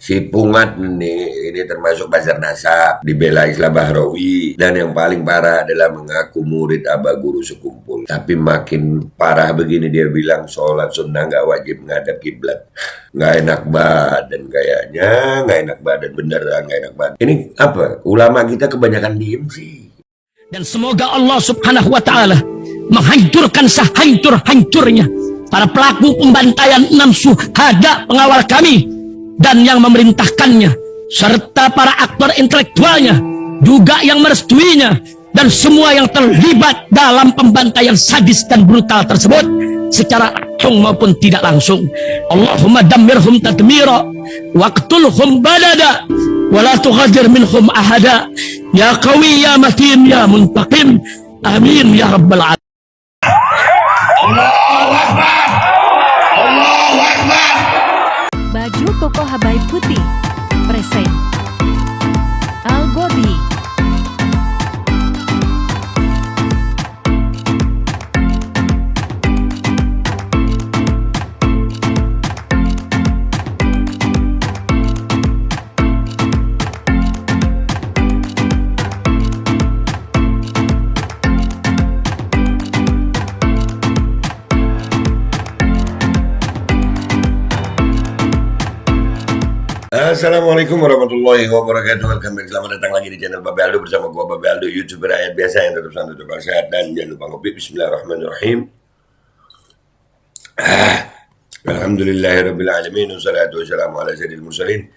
Si Pungat ini termasuk Bazar Nasab, dibela Islam Bahrawi, dan yang paling parah adalah mengaku murid Aba Guru Sekumpul. Tapi makin parah begini dia bilang sholat sunnah nggak wajib menghadap kiblat. Nggak enak badan kayaknya, nggak enak badan beneran, nggak enak badan. Ini apa? Ulama kita kebanyakan diem sih. Dan semoga Allah Subhanahu wa Ta'ala menghancurkan sehancur-hancurnya para pelaku pembantaian 6 syuhada pengawal kami dan yang memerintahkannya, serta para aktor intelektualnya juga yang merestuinya, dan semua yang terlibat dalam pembantaian sadis dan brutal tersebut secara langsung maupun tidak langsung. Allahumma dammirhum tadmira waqtulhum balada wala tughadir minhum ahada ya qawi ya matin ya muntaqim amin ya rabbal alamin. Allahu Akbar, Allahu Akbar. Baju koko Habaib Putih present Al Gobi. Assalamualaikum warahmatullahi wabarakatuh. Welcome back. Selamat datang lagi di channel Babe Aldo bersama gua Babe Aldo, YouTuber rakyat biasa yang tetap santai, tetap sehat, dan jangan lupa ngopi. Bismillahirrahmanirrahim. Alhamdulillahirabbil alamin wassalatu wassalamu ala sayyidil mursalin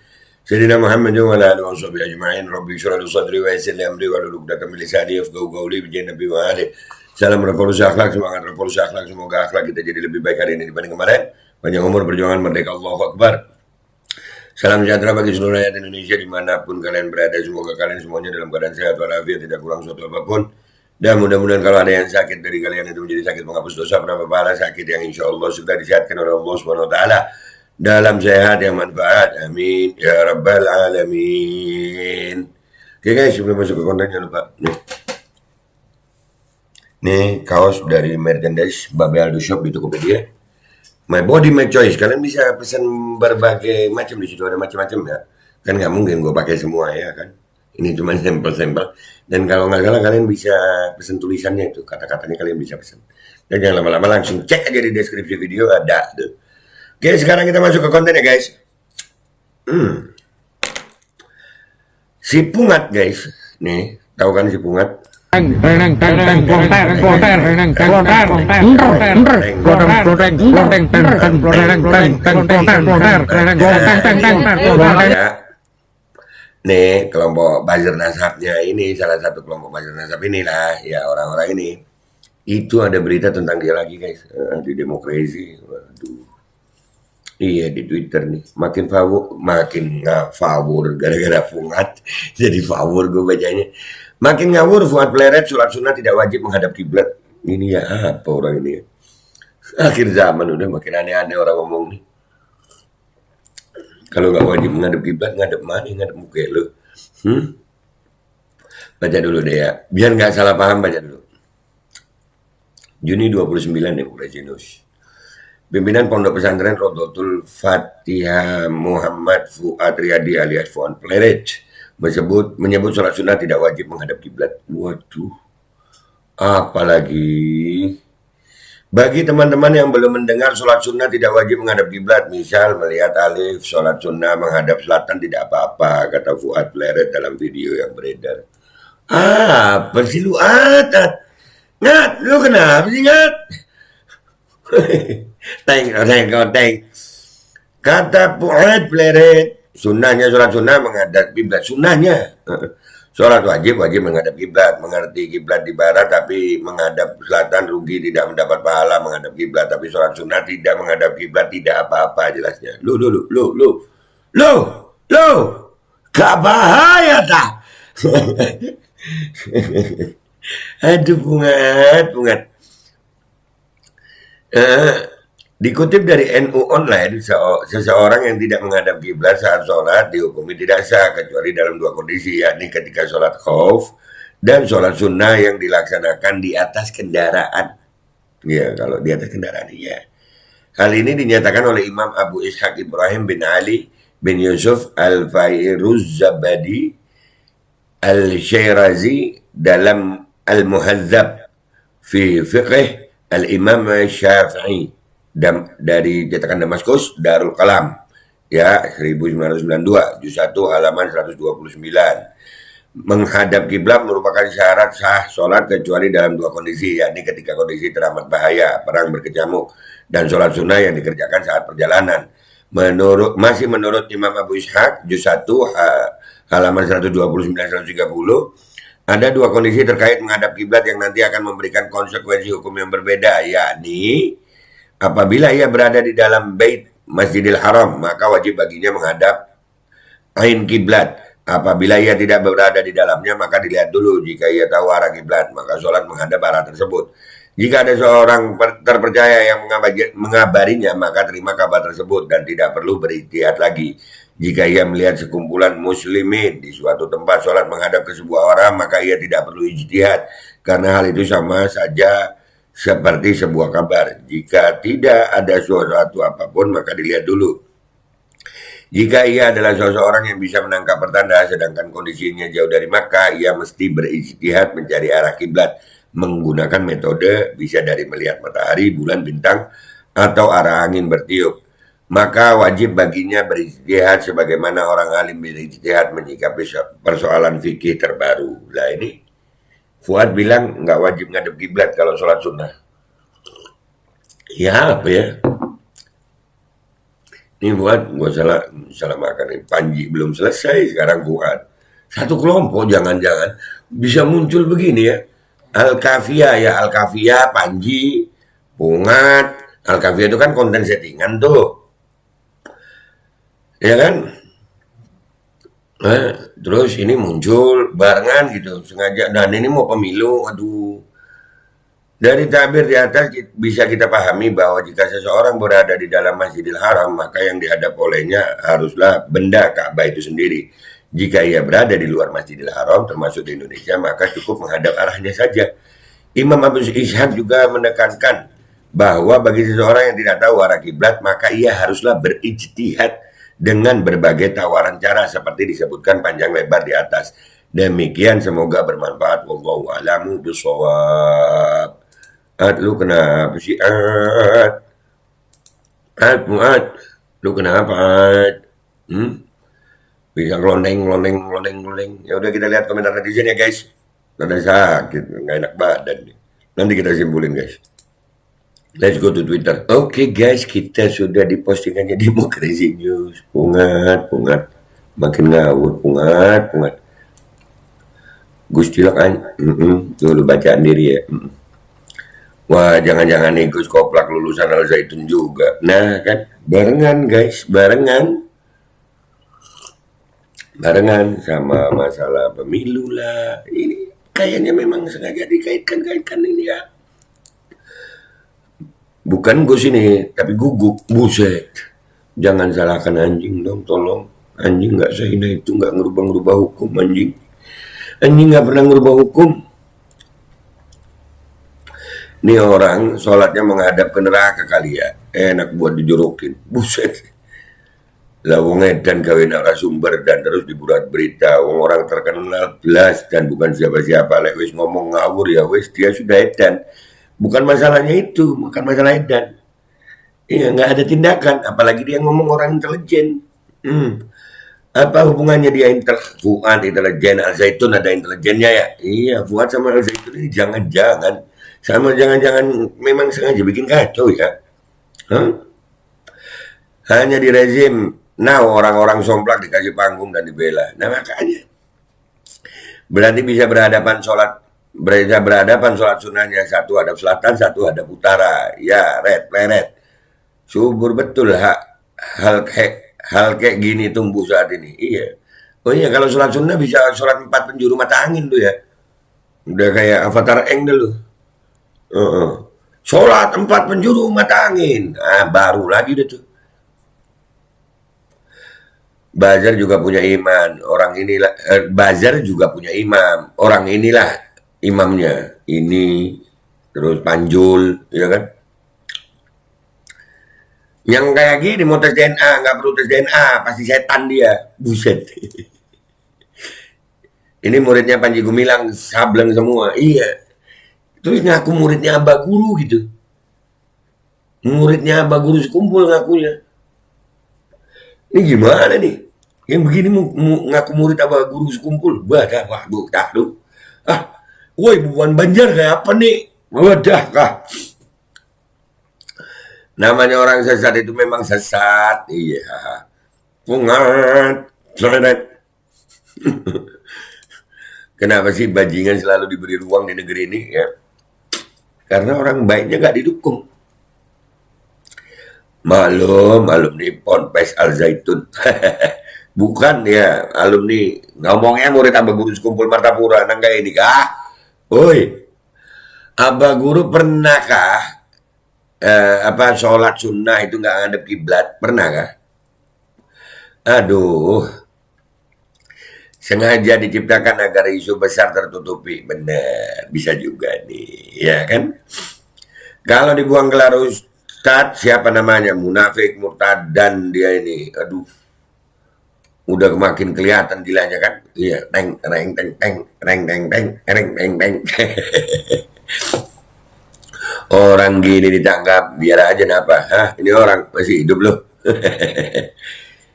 sayyidina Muhammad wa ala alihi washabihi ajma'in. Rabbi shrah li sadri wa yassir li amri wa hlul 'uqdatam min lisani yafqahu qawli bi Nabi wa ali. Salam revolusi akhlak, semangat revolusi akhlak. Semoga akhlak kita jadi lebih baik hari ini dibanding kemarin. Panjang umur, perjuangan merdeka, Allahu Akbar. Salam sejahtera bagi seluruh rakyat Indonesia dimanapun kalian berada. Semoga kalian semuanya dalam keadaan sehat walafiat, tidak kurang suatu apapun. Dan mudah-mudahan kalau ada yang sakit dari kalian itu menjadi sakit penghapus dosa, penambah pahala, sakit yang insya Allah sudah disehatkan oleh Allah Subhanahu Wa Taala dalam sehat yang manfaat. Amin ya rabbal alamin. Oke guys, sebelum masuk ke konten jangan lupa nih kaos dari merchandise Babe Aldo Shop di Tokopedia. My body, my choice. Kalian bisa pesan berbagai macam di situ, ada macam-macam ya. Kan nggak mungkin gue pakai semua ya kan. Ini cuma sampel-sampel. Dan kalau nggak salah kalian bisa pesan tulisannya itu, kata-katanya kalian bisa pesan. Dan jangan lama-lama, langsung cek aja di deskripsi video ada tuh. Oke, sekarang kita masuk ke konten ya guys. Si Pungat guys, nih tahu kan si Pungat? Nih kelompok Bazar Nasabnya ini, salah satu kelompok Bazar Nasab inilah ya, orang-orang ini itu ada berita tentang dia lagi guys, di Demokrasi. Waduh, iya di Twitter nih, makin nggak favor gara-gara Pungat jadi favor gue bacanya. Makin ngawur Fuad Pleret, sholat sunnah tidak wajib menghadap kiblat. Ini ya apa orang ini ya? Akhir zaman udah makin aneh-aneh orang ngomong nih. Kalau nggak wajib menghadap kiblat, ngadep mana? Ngadep muka lo. Baca dulu deh ya, biar nggak salah paham, baca dulu. Juni 29 Demokrasi News. Pimpinan Pondok Pesantren Rodotul Fatihah Muhammad Fuad Riyadi alias Fuad Pleret menyebut sholat sunnah tidak wajib menghadap kiblat. Waduh, apalagi bagi teman-teman yang belum mendengar, sholat sunnah tidak wajib menghadap kiblat. Misal melihat alif, sholat sunnah menghadap selatan tidak apa-apa, kata Fuad Pleret dalam video yang beredar. Apa sih lu Atat? Ngat, lu kenapa sih Ngat? Teng. Kata Fuad Pleret, sunnahnya sholat sunnah menghadap kiblat. Sunnahnya sholat wajib menghadap kiblat. Mengerti kiblat di barat tapi menghadap selatan rugi, tidak mendapat pahala menghadap kiblat. Tapi sholat sunnah tidak menghadap kiblat tidak apa-apa jelasnya. Lu gak bahaya tak? Aduh Pungat. Dikutip dari NU Online, seseorang yang tidak menghadap kiblat saat sholat dihukumi tidak sah kecuali dalam dua kondisi, yakni ketika sholat khauf dan sholat sunnah yang dilaksanakan di atas kendaraan. Ya, kalau di atas kendaraan ya. Hal ini dinyatakan oleh Imam Abu Ishaq Ibrahim bin Ali bin Yusuf Al-Fairuz-Zabadi Al-Syairazi dalam Al-Muhadzab fi Fiqh Al-Imam Syafi'i dari cetakan Damaskus Darul Kalam ya 1992 juz 1 halaman 129. Menghadap kiblat merupakan syarat sah sholat kecuali dalam dua kondisi, yakni ketika kondisi teramat bahaya, perang berkecamuk, dan sholat sunnah yang dikerjakan saat perjalanan. Menurut Imam Abu Ishaq juz 1 halaman 129-130, ada dua kondisi terkait menghadap kiblat yang nanti akan memberikan konsekuensi hukum yang berbeda, yakni apabila ia berada di dalam bait Masjidil Haram, maka wajib baginya menghadap ain kiblat. Apabila ia tidak berada di dalamnya, maka dilihat dulu. Jika ia tahu arah kiblat, maka sholat menghadap arah tersebut. Jika ada seorang terpercaya yang mengabarinya, maka terima kabar tersebut dan tidak perlu berijtihad lagi. Jika ia melihat sekumpulan muslimin di suatu tempat sholat menghadap ke sebuah arah, maka ia tidak perlu ijtihad, karena hal itu sama saja seperti sebuah kabar. Jika tidak ada sesuatu apapun, maka dilihat dulu. Jika ia adalah seseorang yang bisa menangkap pertanda, sedangkan kondisinya jauh dari Makkah, ia mesti berijtihad mencari arah kiblat menggunakan metode bisa dari melihat matahari, bulan, bintang, atau arah angin bertiup. Maka wajib baginya berijtihad sebagaimana orang alim berijtihad menyikapi persoalan fikih terbaru. Lah ini Fuad bilang nggak wajib ngadep kiblat kalau sholat sunnah. Ya apa ya? Ini Fuad, gue salah makan nih. Panji belum selesai sekarang Fuad. Satu kelompok jangan-jangan bisa muncul begini ya. Al-Kafiyah ya, Al-Kafiyah, Panji, Pungat. Al-Kafiyah itu kan konten settingan tuh. Ya kan? Terus ini muncul barengan gitu, sengaja. Dan ini mau pemilu, aduh. Dari tabir di atas bisa kita pahami bahwa jika seseorang berada di dalam Masjidil Haram, maka yang dihadap olehnya haruslah benda Ka'bah itu sendiri. Jika ia berada di luar Masjidil Haram, termasuk di Indonesia, maka cukup menghadap arahnya saja. Imam Abu Ishaq juga menekankan bahwa bagi seseorang yang tidak tahu arah kiblat, maka ia haruslah berijtihad dengan berbagai tawaran cara seperti disebutkan panjang lebar di atas. Demikian semoga bermanfaat. Wallahu a'lamu bishawab. Lu kenapa sih? Muat, lu kenapa? Bisa ngelondeng. Ya udah kita lihat komentar netizen ya guys. Ada sakit, nggak enak badan. Nanti kita simpulin guys. Let's go to Twitter. Oke guys, kita sudah di postingannya Demokrasi News. Pungat. Makin ngawur, pungat. Gusti lo kan? Dulu bacaan diri ya. Wah, jangan-jangan nih Gus Koplak lulusan Al Zaitun juga. Nah kan, barengan guys, barengan sama masalah pemilu lah. Ini kayaknya memang sengaja dikaitkan ini ya. Bukan Gus ini, tapi guguk, buset. Jangan salahkan anjing dong, tolong. Anjing nggak sehina itu, nggak ngerubah hukum anjing. Anjing nggak pernah ngerubah hukum. Ini orang sholatnya menghadap ke neraka kali ya. Enak buat dijorokin. Buset. Lah wong edan gawe narasumber dan terus dibuat berita. Wong orang terkenal belas dan bukan siapa-siapa. Lek wis ngomong ngawur ya wis dia sudah edan. Bukan masalahnya itu, bukan masalah edan. Iya, nggak ada tindakan. Apalagi dia ngomong orang intelijen. Apa hubungannya dia Fuad intelijen, Al Zaitun ada intelijennya ya? Iya, Fuad sama Al Zaitun ini jangan-jangan. Sama jangan-jangan memang sengaja bikin kacau ya. Hanya di rezim orang-orang somplak dikasih panggung dan dibela. Nah makanya berarti bisa berhadapan sholat sunnahnya, satu hadap selatan, satu hadap utara. Ya, pleret. Subur betul hal kayak gini tumbuh saat ini. Iya. Oh iya, kalau sholat sunnah bisa sholat 4 penjuru mata angin tuh ya. Udah kayak Avatar Eng dulu. Sholat 4 penjuru mata angin. Baru lagi deh tuh. Bazar juga punya iman. Bazar juga punya imam. Orang inilah imamnya. Ini terus Panjul, ya kan? Yang kayak gini mau tes DNA, nggak perlu tes DNA, pasti setan dia. Buset. Ini muridnya Panji Gumilang sableng semua. Iya. Terus ngaku muridnya Abah Guru gitu. Muridnya Abah Guru sekumpul ngakunya. Ini gimana nih? Yang begini mau ngaku murid Abah Guru sekumpul. Wadah, wah, dah lu. Ah, woi, bukan Banjar kayak apa nih? Wadah kah? Namanya orang sesat itu memang sesat. Iya. Pungat. Seret. Kenapa sih bajingan selalu diberi ruang di negeri ini ya? Karena orang baiknya nggak didukung. Malum alumni Ponpes Al Zaitun. Bukan ya alumni. Ngomongnya murid Abah Guru sekumpul Martapura. Nang kayak ini kah? Woi. Abah Guru pernahkah sholat sunnah itu nggak ngadep kiblat? Pernah kah? Aduh. Sengaja diciptakan agar isu besar tertutupi. Benar, bisa juga nih, ya kan? Kalau dibuang gelar Ustadz, siapa namanya? Munafik, murtad, dan dia ini. Aduh. Udah makin kelihatan gilanya kan? Iya, teng, teng, teng, teng, teng, teng, teng, teng, teng, teng. Orang gini ditangkap, biar aja napa? Hah, ini orang masih hidup loh.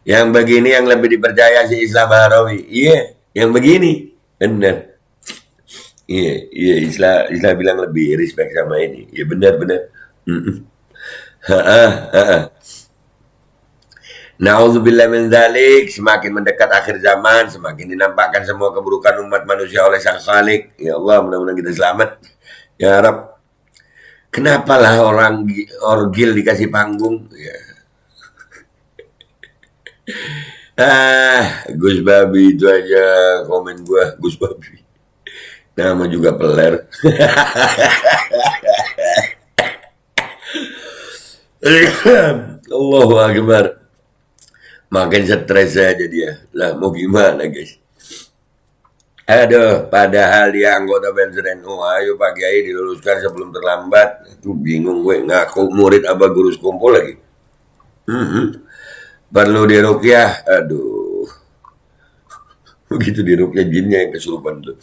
Yang begini yang lebih dipercaya si Islam Bahrawi. Iya, yang begini. Benar. Iya, Islam bilang lebih respect sama ini. Iya, benar. Na'udzubillah min dzalik, semakin mendekat akhir zaman, semakin dinampakkan semua keburukan umat manusia oleh Sang Khalik. Ya Allah, mudah-mudahan kita selamat. Ya Rabb. Kenapa lah orang orgil dikasih panggung? Ya. Gus Babi itu aja komen gua, Gus Babi. Nama juga peler. Allahu Akbar. Makin stres aja dia. Lah mau gimana guys? Aduh, padahal dia anggota Banser NU. Ayo Pak Kiai diluluskan sebelum terlambat. Itu bingung gue, ngaku murid Abah Guru sekumpul lagi. Perlu diruqyah. Aduh. Begitu diruqyah jinnya yang kesurupan tuh.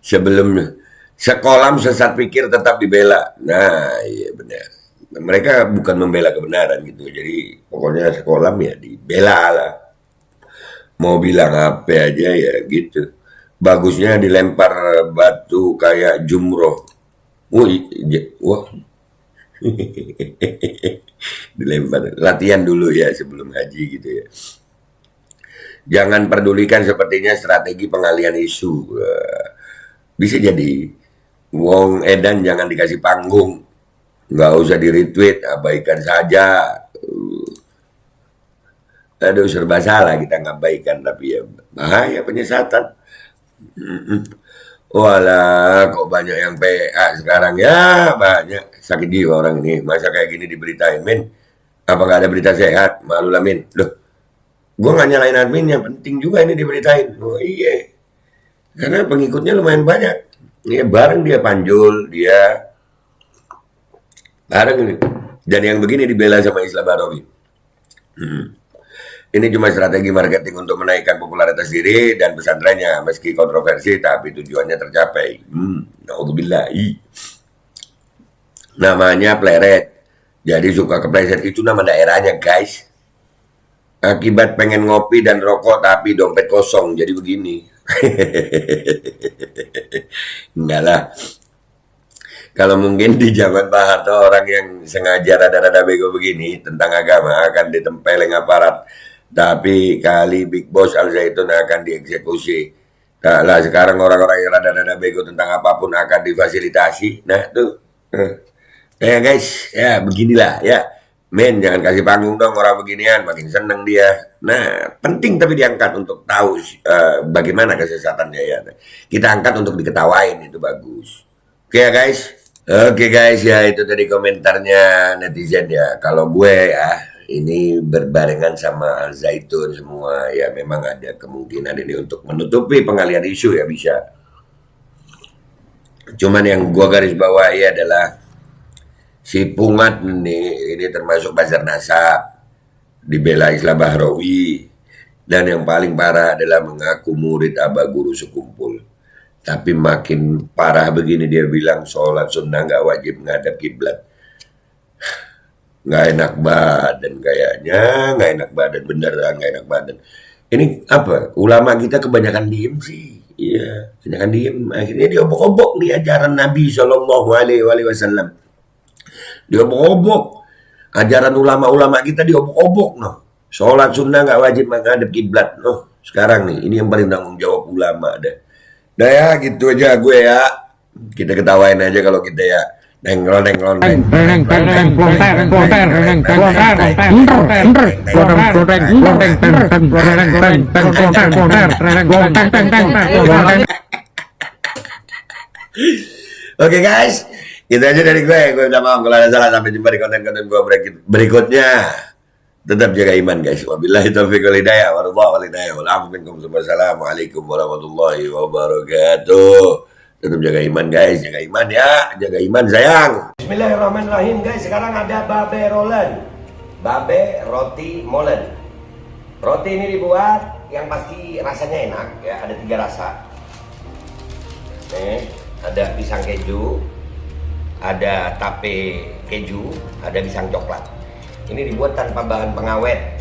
Sebelumnya sekolah sesat pikir tetap dibela. Nah, iya benar. Mereka bukan membela kebenaran gitu. Jadi pokoknya sekolah ya dibela lah. Mau bilang apa aja ya gitu. Bagusnya dilempar batu kayak jumroh. Wah. Dilempar. Latihan dulu ya sebelum haji gitu ya. Jangan pedulikan sepertinya strategi pengalihan isu. Bisa jadi. Wong Edan jangan dikasih panggung. Nggak usah di-retweet, abaikan saja. Aduh, serba salah kita ngabaikan, tapi ya bahaya penyesatan. Walah, kok banyak yang PA sekarang ya, banyak sakit jiwa orang ini. Masa kayak gini diberitain, Min? Apa nggak ada berita sehat? Malu lah, Min. Loh, gue nggak nyalain adminnya, penting juga ini diberitain. Oh iya, karena pengikutnya lumayan banyak. Ini bareng dia Panjul, dia bareng ini. Dan yang begini dibela sama Islam Bahrawi. Ini cuma strategi marketing untuk menaikkan popularitas diri dan pesantrennya. Meski kontroversi, tapi tujuannya tercapai. Na'udzubillah. Namanya pleret. Jadi suka kepleset itu nama daerahnya, guys. Akibat pengen ngopi dan rokok, tapi dompet kosong. Jadi begini. Enggak lah. Kalau mungkin di zaman Pak Harto orang yang sengaja rada-rada bego begini tentang agama akan ditempeleng aparat. Tapi kali Big Boss Al Zaitun akan dieksekusi. Nah, lah sekarang orang-orang yang rada-rada bego tentang apapun akan difasilitasi. Nah tuh, ya guys, ya beginilah ya. Men, jangan kasih panggung dong orang beginian, makin seneng dia. Nah, penting tapi diangkat untuk tahu bagaimana kesesatannya ya. Kita angkat untuk diketawain, itu bagus. Oke ya guys. Oke guys, ya itu tadi komentarnya netizen ya. Kalau gue ya, ini berbarengan sama Al Zaitun semua ya, memang ada kemungkinan ini untuk menutupi pengalihan isu ya, bisa. Cuman yang gua garis bawahi adalah si Pungat nih, ini termasuk Bazar Nasab, dibela Islam Bahrawi, dan yang paling parah adalah mengaku murid Abah Guru Sekumpul. Tapi makin parah begini, dia bilang sholat sunnah nggak wajib ngadap kiblat. Nggak enak badan kayaknya, nggak enak badan, beneran nggak enak badan. Ini apa? Ulama kita kebanyakan diem sih. Iya, kebanyakan diem. Akhirnya dia obok-obok nih ajaran Nabi Shallallahu Alaihi Wasallam. Dia obok-obok. Ajaran ulama-ulama kita diobok-obok, noh. Sholat sunnah nggak wajib menghadap kiblat, noh. Sekarang nih, ini yang paling tanggung jawab ulama deh. Nah ya, gitu aja gue ya. Kita ketawain aja kalau kita ya. Nenglon. Oke guys, gitu aja dari gue. Gue minta maaf kalau ada salah. Sampai jumpa di konten-konten gue berikutnya. Tetap jaga iman guys. Wabillahi taufiq wal hidayah. Wassalamualaikum warahmatullahi wabarakatuh. Tetap jaga iman guys, jaga iman ya, jaga iman sayang. Bismillahirrahmanirrahim guys, sekarang ada babe rolen, babe roti molen. Roti ini dibuat yang pasti rasanya enak ya, ada 3 rasa. Nih, ada pisang keju, ada tape keju, ada pisang coklat. Ini dibuat tanpa bahan pengawet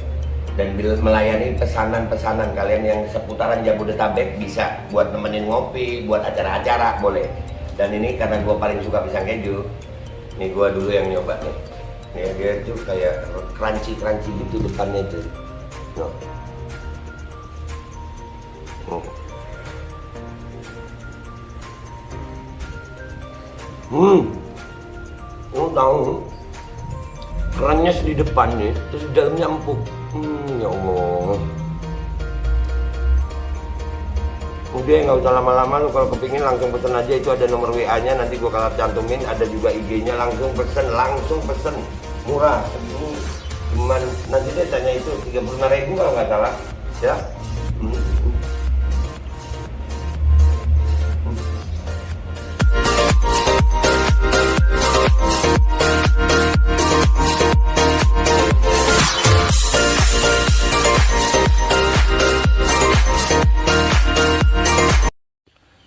dan melayani pesanan-pesanan kalian yang seputaran Jabodetabek, bisa buat nemenin ngopi, buat acara-acara boleh. Dan ini karena gue paling suka pisang keju, nih gue dulu yang nyoba nih. Nih dia tuh kayak crunchy gitu depannya tuh. Tahu kerannya di depan nih, terus di dalamnya empuk. Ya Allah. Udah nggak usah lama-lama, lu kalau kepingin langsung pesen aja, itu ada nomor WA-nya, nanti gua kalau cantumin, ada juga IG-nya, langsung pesen, murah. Ini cuman nanti dia tanya itu 35.000 kalau nggak salah, ya.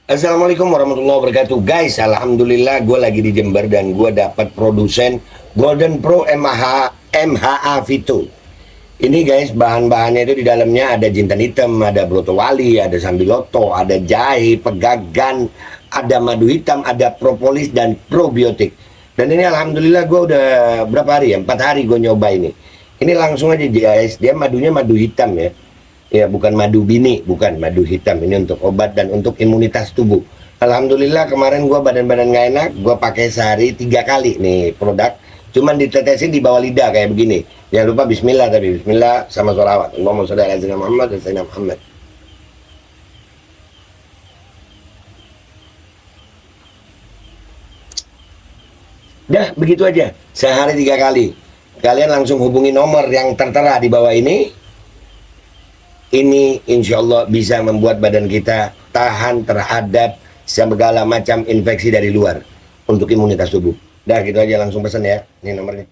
Assalamualaikum warahmatullahi wabarakatuh guys. Alhamdulillah gue lagi di Jember dan gue dapat produsen Golden Pro MHA Vito. Ini guys, bahan-bahannya itu di dalamnya ada jintan hitam, ada broto wali, ada sambiloto, ada jahe, pegagan, ada madu hitam, ada propolis dan probiotik. Dan ini alhamdulillah gue udah berapa hari ya, 4 hari gue nyoba ini. Ini langsung aja guys, dia madunya madu hitam ya. Ya bukan madu bini, bukan madu hitam. Ini untuk obat dan untuk imunitas tubuh. Alhamdulillah kemarin gua badan-badan gak enak, gua pakai sehari 3 kali nih produk. Cuman ditetesin di bawah lidah kayak begini. Jangan lupa bismillah, tapi bismillah sama sholawat. Allahumma sholli ala sayyidina Muhammad dan sayyidina Muhammad. Dah begitu aja, sehari 3 kali. Kalian langsung hubungi nomor yang tertera di bawah ini. Ini insya Allah bisa membuat badan kita tahan terhadap segala macam infeksi dari luar untuk imunitas tubuh. Dah gitu aja, langsung pesan ya. Ini nomornya.